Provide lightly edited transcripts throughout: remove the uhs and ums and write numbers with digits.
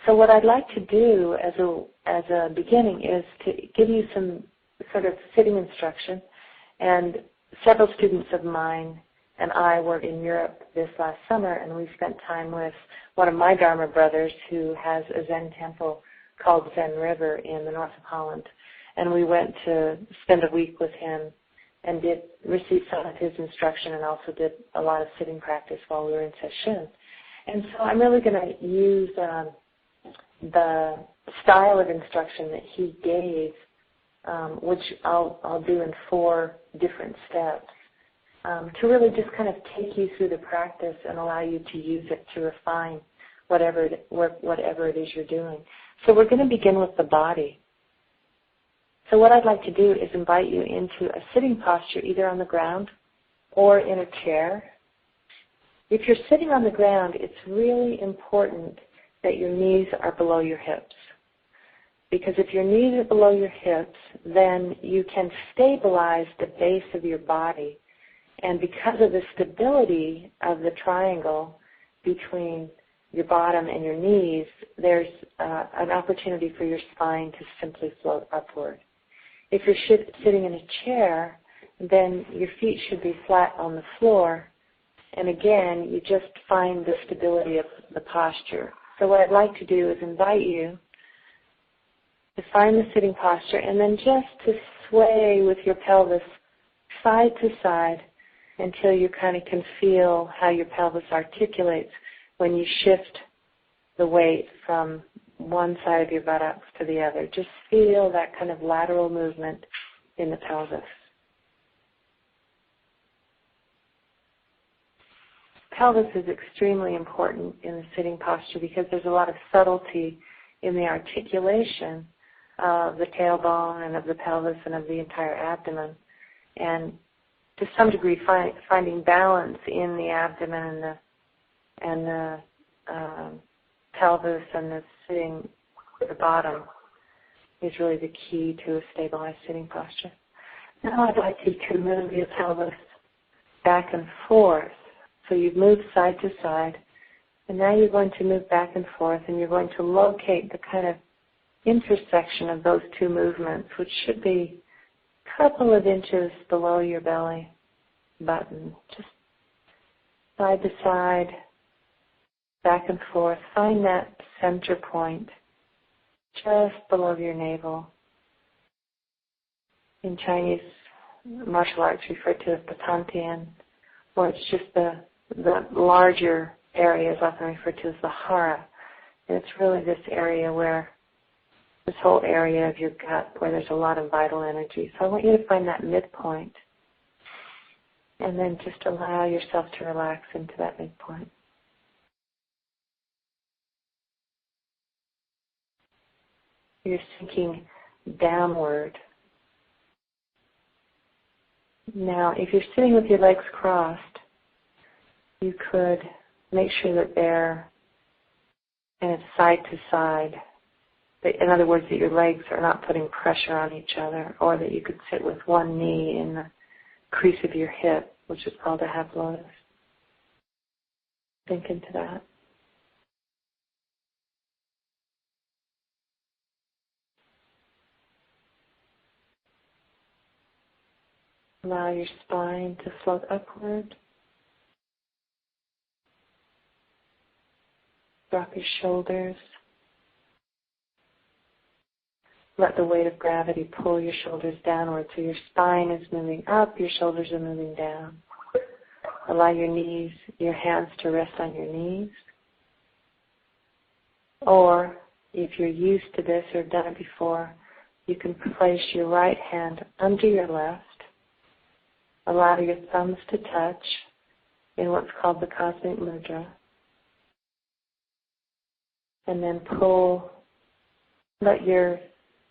So what I'd like to do as a beginning is to give you some sort of sitting instruction. And several students of mine and I were in Europe this last summer, and we spent time with one of my Dharma brothers who has a Zen temple called Zen River in the north of Holland. And we went to spend a week with him and did receive some of his instruction and also did a lot of sitting practice while we were in session. And so I'm really going to use the style of instruction that he gave, which I'll do in 4 different steps, to really just kind of take you through the practice and allow you to use it to refine whatever it is you're doing. So we're going to begin with the body. So what I'd like to do is invite you into a sitting posture, either on the ground or in a chair. If you're sitting on the ground, it's really important that your knees are below your hips. Because if your knees are below your hips, then you can stabilize the base of your body. And because of the stability of the triangle between your bottom and your knees, there's an opportunity for your spine to simply float upward. If you're sitting in a chair, then your feet should be flat on the floor. And again, you just find the stability of the posture. So what I'd like to do is invite you to find the sitting posture and then just to sway with your pelvis side to side until you kind of can feel how your pelvis articulates when you shift the weight from one side of your buttocks to the other. Just feel that kind of lateral movement in the pelvis. Pelvis is extremely important in the sitting posture because there's a lot of subtlety in the articulation of the tailbone and of the pelvis and of the entire abdomen. And to some degree, finding balance in the abdomen and the pelvis and the sitting at the bottom is really the key to a stabilized sitting posture. Now I'd like you to move your pelvis back and forth. So you've moved side to side, and now you're going to move back and forth, and you're going to locate the kind of intersection of those 2 movements, which should be a couple of inches below your belly button. Just side to side, back and forth. Find that center point just below your navel. In Chinese martial arts referred to as the Tantian, or it's just the larger area is often referred to as the hara. And it's really this area where, this whole area of your gut where there's a lot of vital energy. So I want you to find that midpoint and then just allow yourself to relax into that midpoint. You're sinking downward. Now, if you're sitting with your legs crossed, you could make sure that they're kind of side to side. In other words, that your legs are not putting pressure on each other, or that you could sit with one knee in the crease of your hip, which is called a half lotus. Think into that. Allow your spine to float upward. Drop your shoulders. Let the weight of gravity pull your shoulders downward so your spine is moving up, your shoulders are moving down. Allow your hands to rest on your knees. Or, if you're used to this or done it before, you can place your right hand under your left. Allow your thumbs to touch in what's called the cosmic mudra. And then let your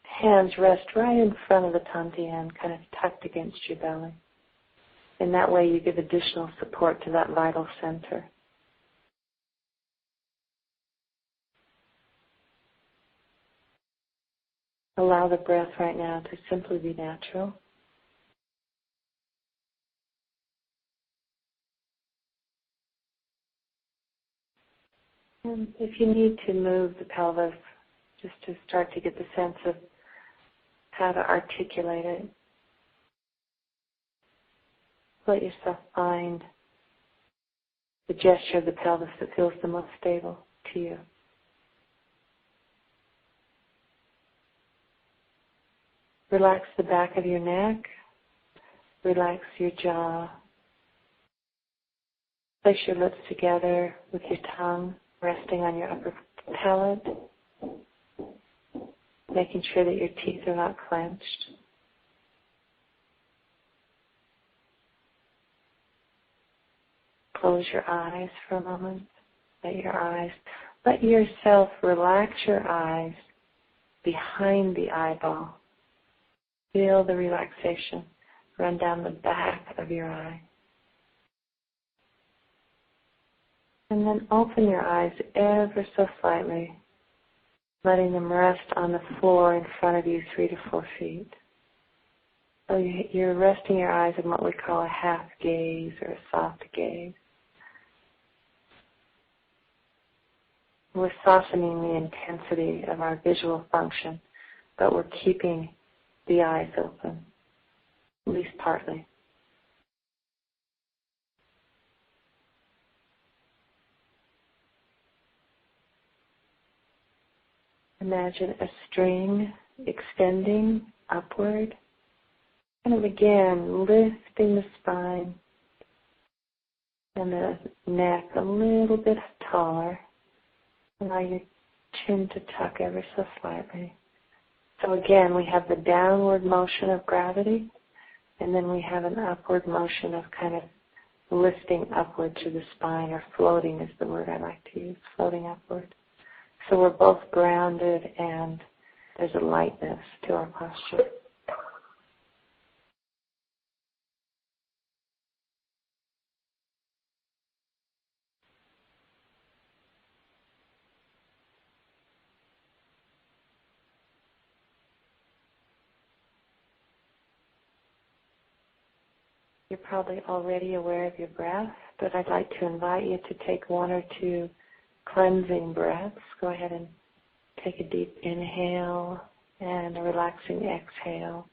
hands rest right in front of the Tantian, kind of tucked against your belly. In that way you give additional support to that vital center. Allow the breath right now to simply be natural. And if you need to move the pelvis, just to start to get the sense of how to articulate it, let yourself find the gesture of the pelvis that feels the most stable to you. Relax the back of your neck. Relax your jaw. Place your lips together with your tongue resting on your upper palate, making sure that your teeth are not clenched. Close your eyes for a moment. Let yourself relax your eyes behind the eyeball. Feel the relaxation run down the back of your eye. And then open your eyes ever so slightly, letting them rest on the floor in front of you 3 to 4 feet. So you're resting your eyes in what we call a half gaze or a soft gaze. We're softening the intensity of our visual function, but we're keeping the eyes open, at least partly. Imagine a string extending upward, and again lifting the spine and the neck a little bit taller. Allow your chin to tuck ever so slightly. So again, we have the downward motion of gravity, and then we have an upward motion of kind of lifting upward to the spine, or floating is the word I like to use, floating upward. So we're both grounded and there's a lightness to our posture. You're probably already aware of your breath, but I'd like to invite you to take 1 or 2 cleansing breaths. Go ahead and take a deep inhale and a relaxing exhale.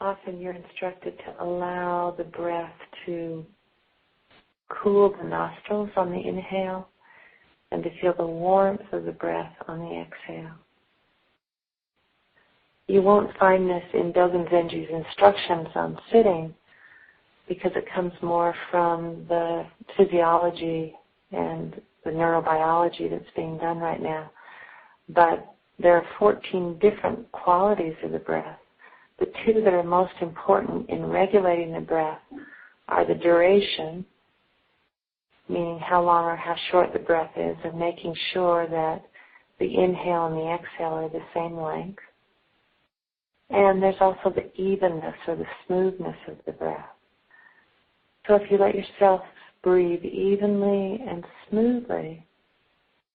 Often you're instructed to allow the breath to cool the nostrils on the inhale and to feel the warmth of the breath on the exhale. You won't find this in Dogen Zenji's instructions on sitting because it comes more from the physiology and the neurobiology that's being done right now. But there are 14 different qualities of the breath. The 2 that are most important in regulating the breath are the duration, meaning how long or how short the breath is, and making sure that the inhale and the exhale are the same length. And there's also the evenness or the smoothness of the breath. So if you let yourself breathe evenly and smoothly,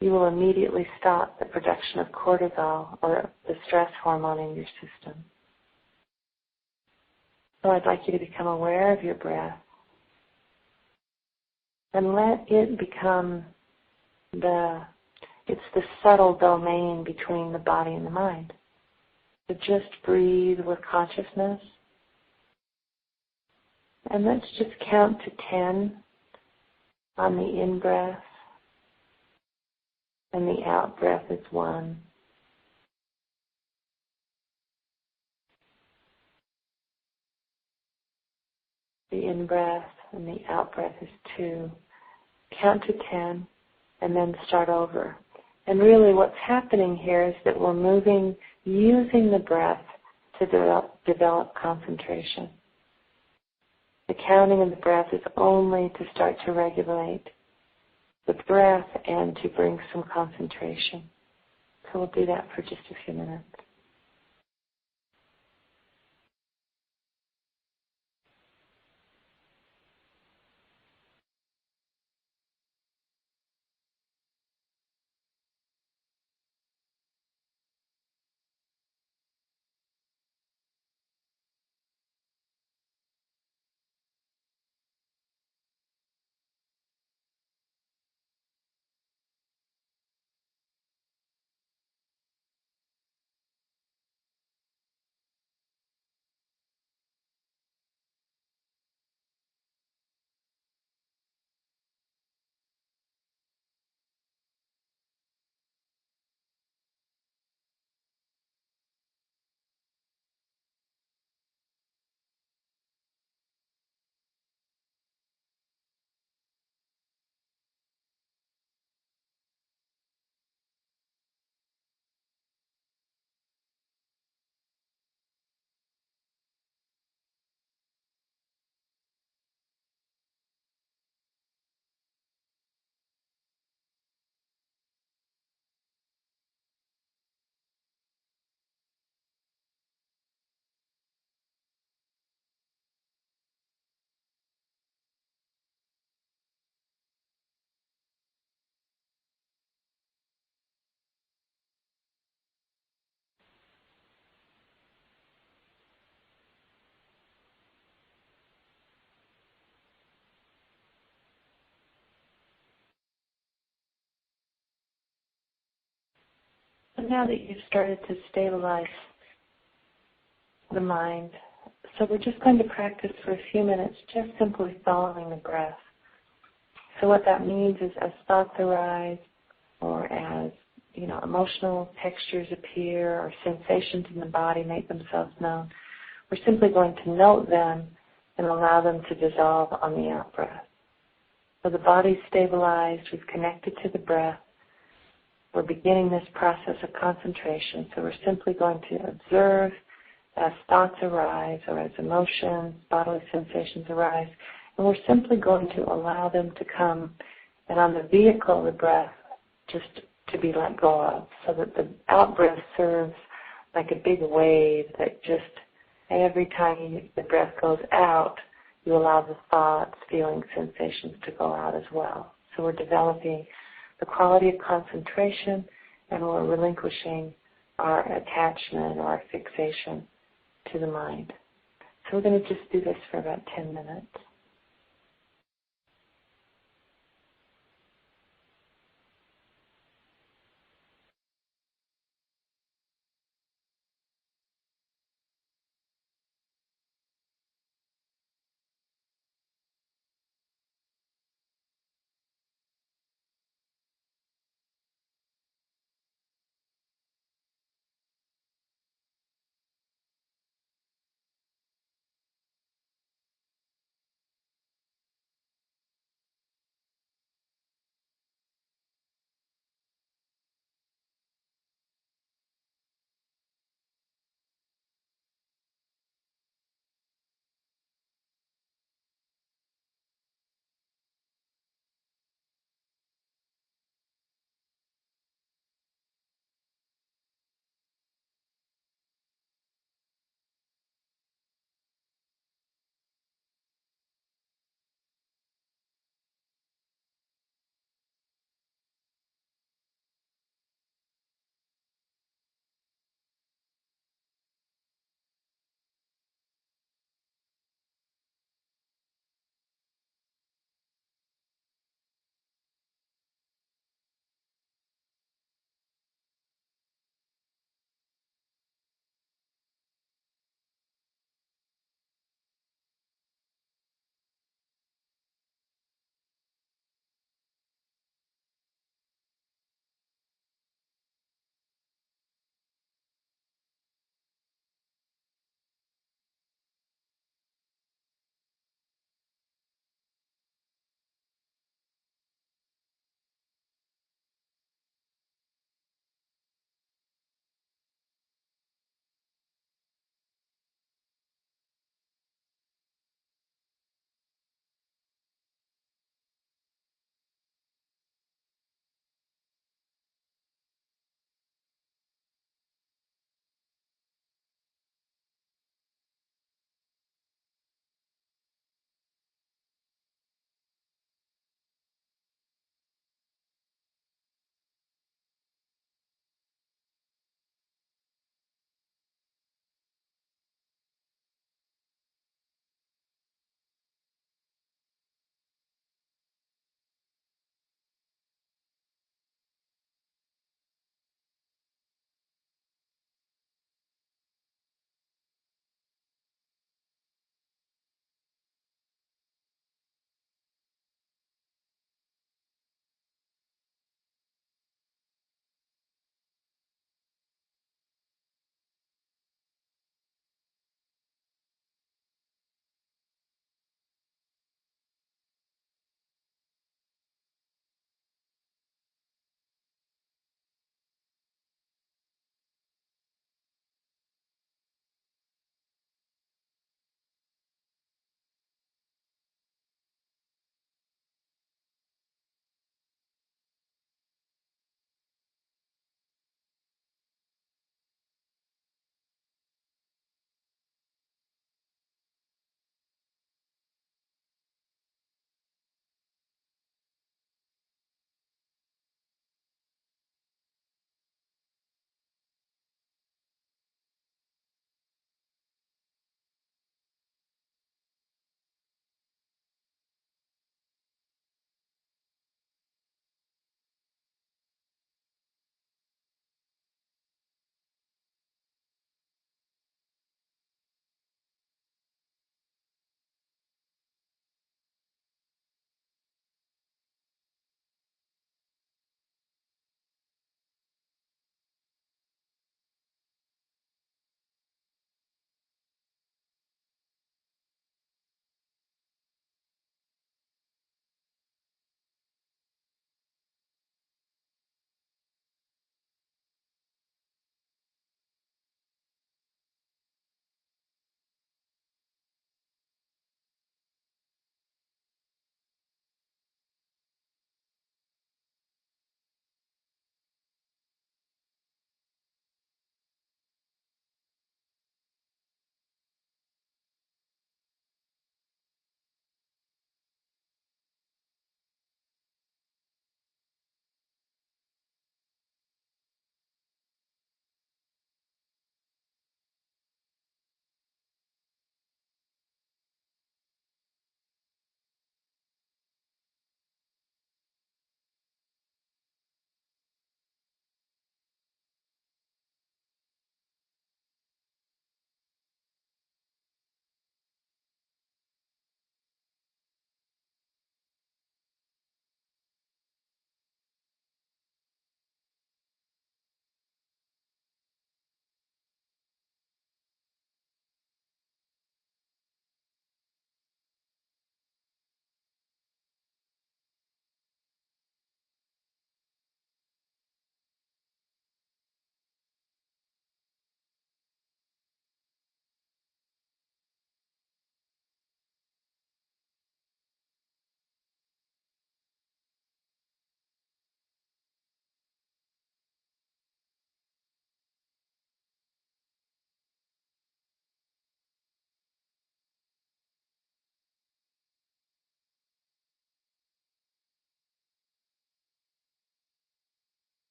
you will immediately stop the production of cortisol, or the stress hormone in your system. So I'd like you to become aware of your breath and let it become it's the subtle domain between the body and the mind. So just breathe with consciousness. And let's just count to 10 on the in-breath, and the out-breath is 1. The in-breath and the out-breath is 2. Count to 10 and then start over. And really what's happening here is that we're moving, using the breath to develop concentration. The counting of the breath is only to start to regulate the breath and to bring some concentration. So we'll do that for just a few minutes. now that you've started to stabilize the mind, so we're just going to practice for a few minutes just simply following the breath. So what that means is as thoughts arise or as emotional textures appear or sensations in the body make themselves known, we're simply going to note them and allow them to dissolve on the out-breath. So the body's stabilized, we've connected to the breath, we're beginning this process of concentration, so we're simply going to observe as thoughts arise or as emotions, bodily sensations arise, and we're simply going to allow them to come, and on the vehicle of the breath, just to be let go of, so that the out-breath serves like a big wave that just every time the breath goes out, you allow the thoughts, feelings, sensations to go out as well. So we're developing the quality of concentration, and we're relinquishing our attachment or our fixation to the mind. So we're going to just do this for about 10 minutes.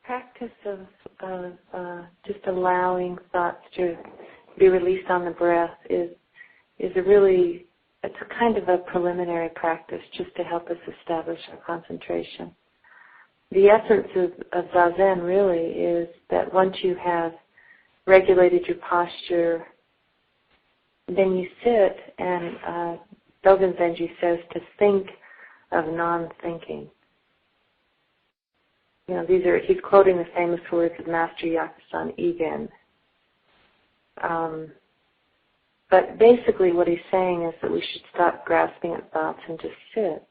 practice of just allowing thoughts to be released on the breath is a really, it's a kind of a preliminary practice just to help us establish our concentration. The essence of Zazen really is that once you have regulated your posture, then you sit, and Dogen Zenji says to think of non-thinking. You know, he's quoting the famous words of Master Yakusan Igen. But basically what he's saying is that we should stop grasping at thoughts and just sit.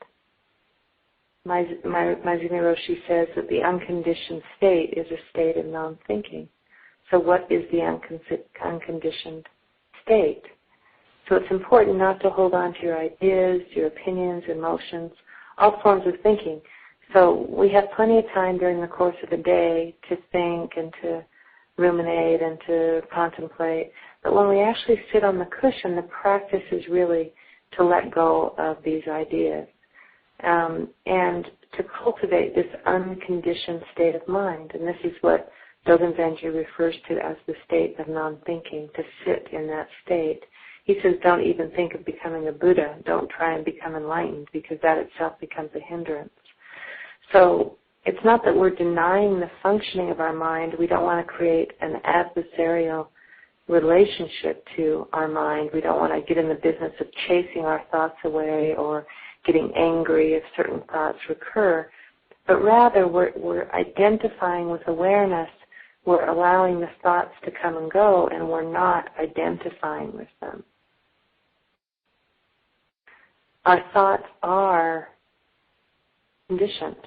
Mazumi Roshi says that the unconditioned state is a state of non-thinking. So what is the unconditioned state? So it's important not to hold on to your ideas, your opinions, emotions, all forms of thinking. So we have plenty of time during the course of the day to think and to ruminate and to contemplate. But when we actually sit on the cushion, the practice is really to let go of these ideas and to cultivate this unconditioned state of mind. And this is what Dogen Zenji refers to as the state of non-thinking, to sit in that state. He says don't even think of becoming a Buddha. Don't try and become enlightened, because that itself becomes a hindrance. So it's not that we're denying the functioning of our mind. We don't want to create an adversarial relationship to our mind. We don't want to get in the business of chasing our thoughts away or getting angry if certain thoughts recur. But rather, we're identifying with awareness. We're allowing the thoughts to come and go, and we're not identifying with them. Our thoughts are conditioned.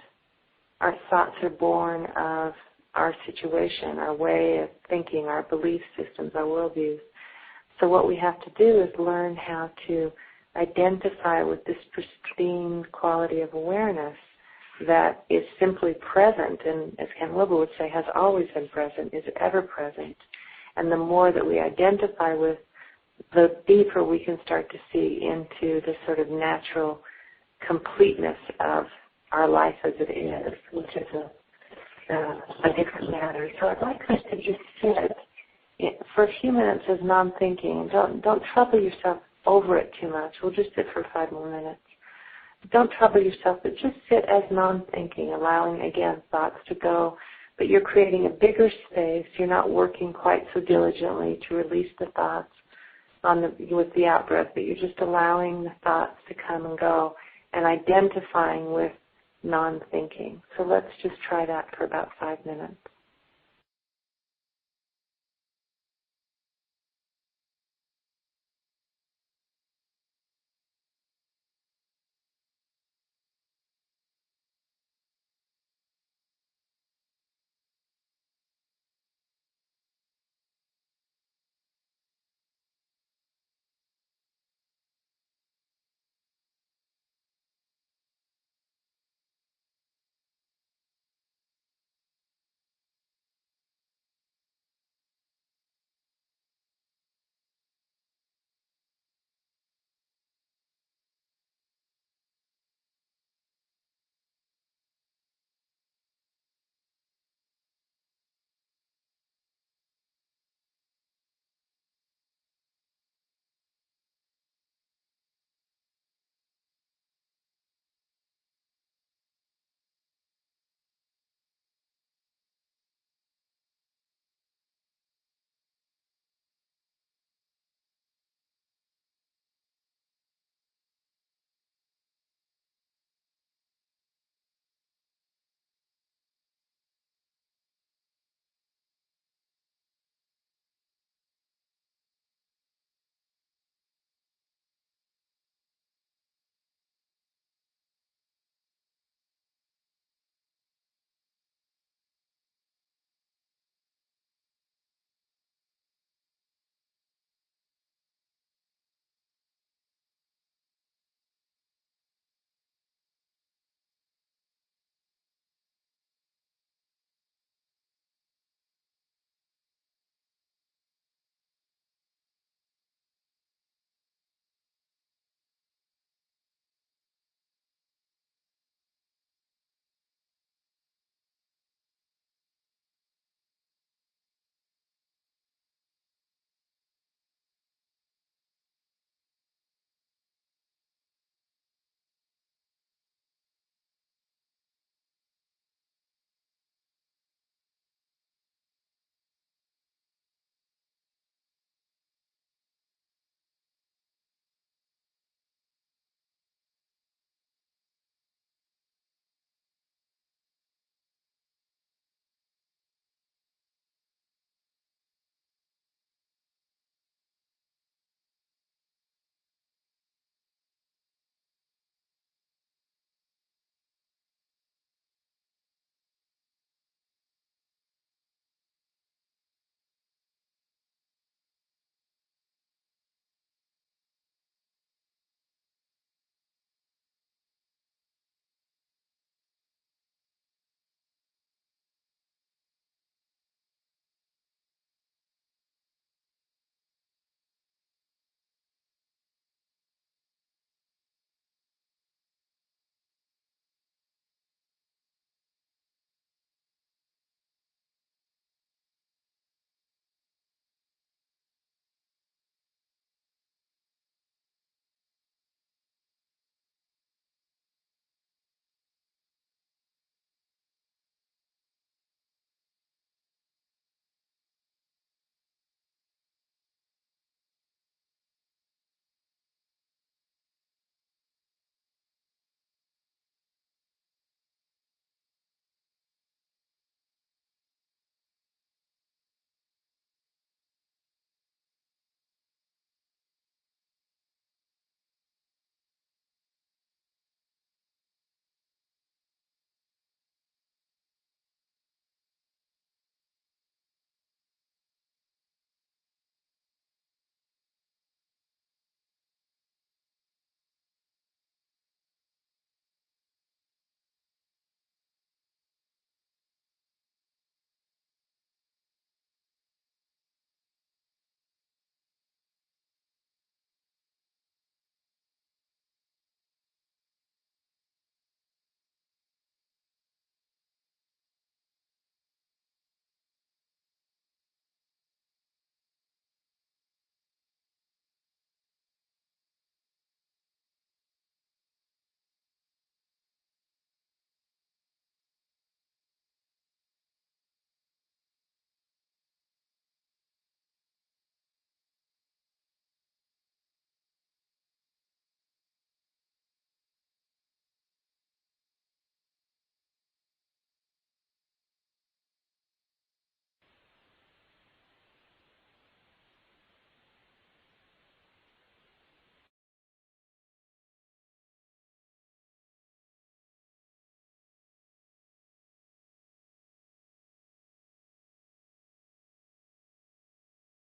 Our thoughts are born of our situation, our way of thinking, our belief systems, our worldviews. So what we have to do is learn how to identify with this pristine quality of awareness that is simply present, and as Ken Wilber would say, has always been present, is ever present. And the more that we identify with, the deeper we can start to see into the sort of natural completeness of our life as it is, which is a different matter. So I'd like us to just sit for a few minutes as non-thinking. Don't trouble yourself over it too much. We'll just sit for 5 more minutes. Don't trouble yourself, but just sit as non-thinking, allowing, again, thoughts to go. But you're creating a bigger space. You're not working quite so diligently to release the thoughts with the out-breath, but you're just allowing the thoughts to come and go and identifying with non-thinking. So let's just try that for about 5 minutes.